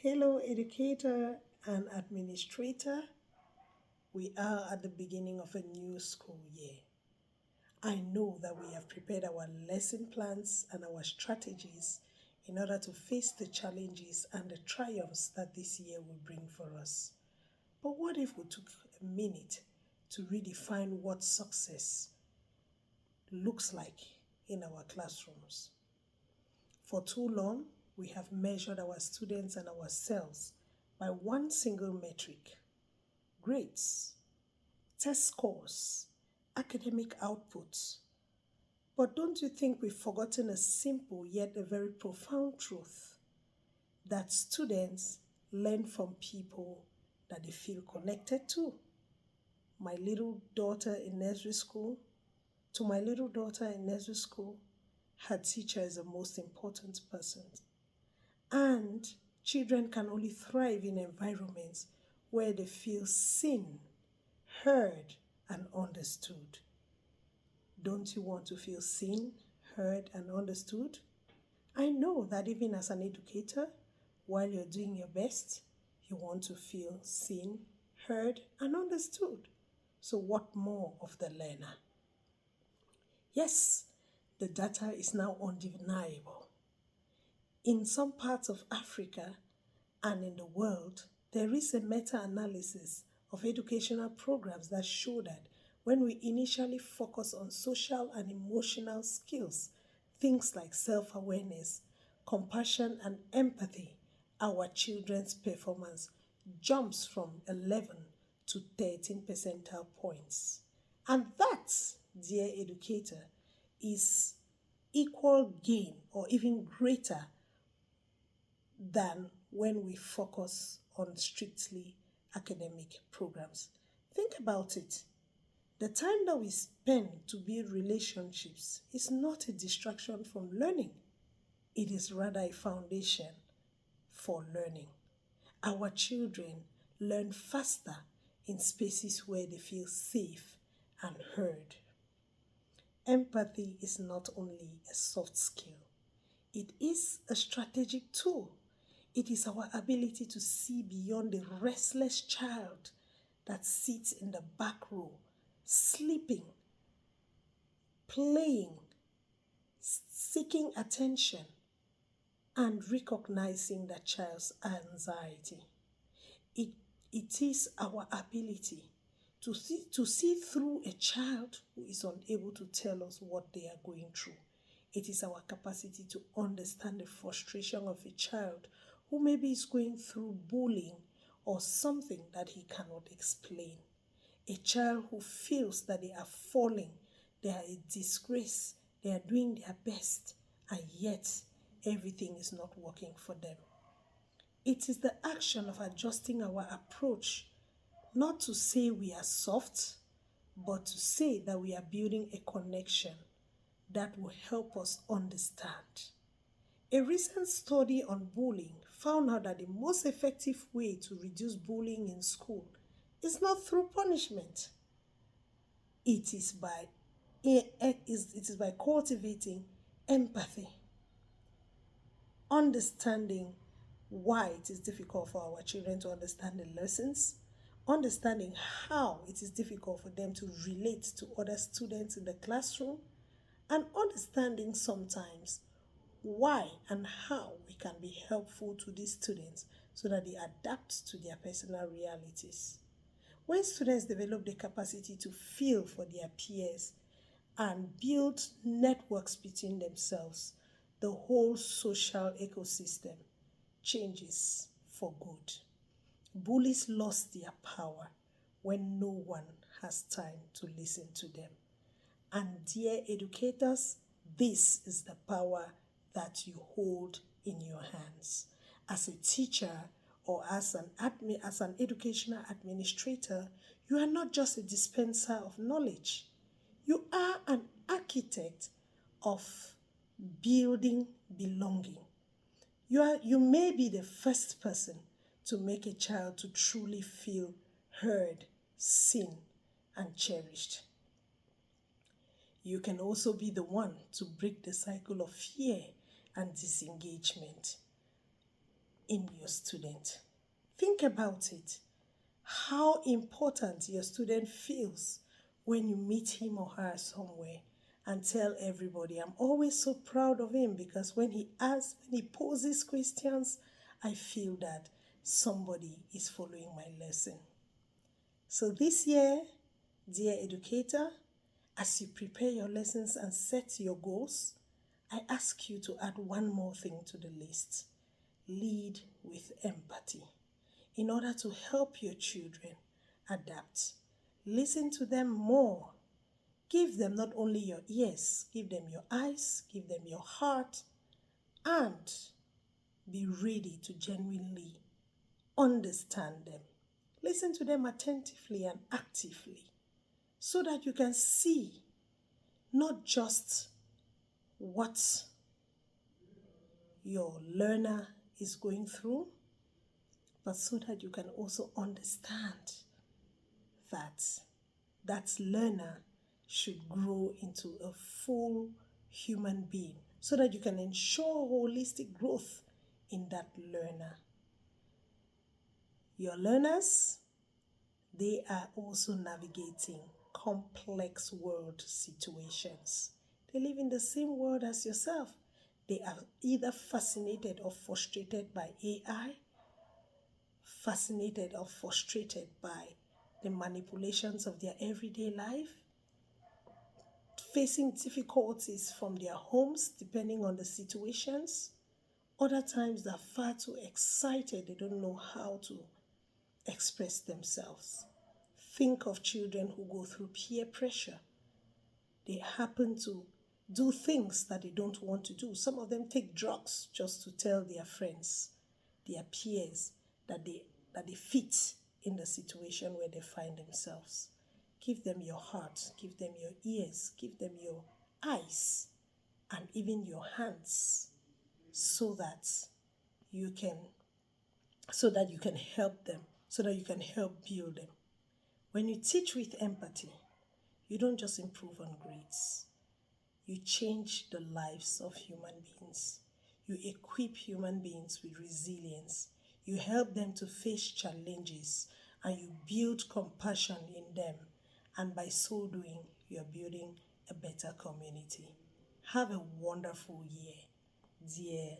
Hello, educator and administrator. We are at the beginning of a new school year. I know that we have prepared our lesson plans and our strategies in order to face the challenges and the triumphs that this year will bring for us. But what if we took a minute to redefine what success looks like in our classrooms? For too long, we have measured our students and ourselves by one single metric: grades, test scores, academic outputs. But don't you think we've forgotten a simple yet a very profound truth? That students learn from people that they feel connected to. My little daughter in nursery school, to my little daughter in nursery school, her teacher is the most important person. And children can only thrive in environments where they feel seen, heard, and understood. Don't you want to feel seen, heard, and understood? I know that even as an educator, while you're doing your best, you want to feel seen, heard, and understood. So, what more of the learner? Yes, the data is now undeniable. In some parts of Africa and in the world, there is a meta analysis of educational programs that show that when we initially focus on social and emotional skills, things like self awareness, compassion, and empathy, our children's performance jumps from 11 to 13 percentile points. And that, dear educator, is equal gain or even greater than when we focus on strictly academic programs. Think about it. The time that we spend to build relationships is not a distraction from learning, it is rather a foundation for learning. Our children learn faster in spaces where they feel safe and heard. Empathy is not only a soft skill, it is a strategic tool. It is our ability to see beyond the restless child that sits in the back row, sleeping, playing, seeking attention, and recognizing that child's anxiety. It, it is our ability to see through a child who is unable to tell us what they are going through. It is our capacity to understand the frustration of a child who maybe is going through bullying or something that he cannot explain. A child who feels that they are falling, they are a disgrace, they are doing their best, and yet everything is not working for them. It is the action of adjusting our approach, not to say we are soft, but to say that we are building a connection that will help us understand. A recent study on bullying found out that the most effective way to reduce bullying in school is not through punishment. It is by it is by cultivating empathy, understanding why it is difficult for our children to understand the lessons, understanding how it is difficult for them to relate to other students in the classroom, and understanding sometimes why and how we can be helpful to these students so that they adapt to their personal realities. When students develop the capacity to feel for their peers and build networks between themselves, the whole social ecosystem changes for good. Bullies lost their power when no one has time to listen to them. And dear educators, this is the power that you hold in your hands. As a teacher or as an educational administrator, you are not just a dispenser of knowledge. You are an architect of building belonging. You may be the first person to make a child to truly feel heard, seen, and cherished. You can also be the one to break the cycle of fear and disengagement. in your student. Think about it. How important your student feels when you meet him or her somewhere and tell everybody, I'm always so proud of him because when he poses questions, I feel that somebody is following my lesson. So this year, dear educator, as you prepare your lessons and set your goals, I ask you to add one more thing to the list. Lead with empathy in order to help your children adapt. Listen to them more. Give them not only your ears, give them your eyes, give them your heart, and be ready to genuinely understand them. Listen to them attentively and actively so that you can see not just what your learner is going through, but so that you can also understand that that learner should grow into a full human being so that you can ensure holistic growth in that learner. Your learners, they are also navigating complex world situations. They live in the same world as yourself. They are either fascinated or frustrated by AI, fascinated or frustrated by the manipulations of their everyday life, facing difficulties from their homes depending on the situations. Other times they're far too excited, they don't know how to express themselves. Think of children who go through peer pressure. They happen to do things that they don't want to do. Some of them take drugs just to tell their friends, their peers, that they fit in the situation where they find themselves. Give them your heart, give them your ears, give them your eyes, and even your hands, so that you can help them, so that you can help build them. When you teach with empathy, you don't just improve on grades. You change the lives of human beings. You equip human beings with resilience. You help them to face challenges and you build compassion in them. And by so doing, you're building a better community. Have a wonderful year, dear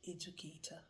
educator.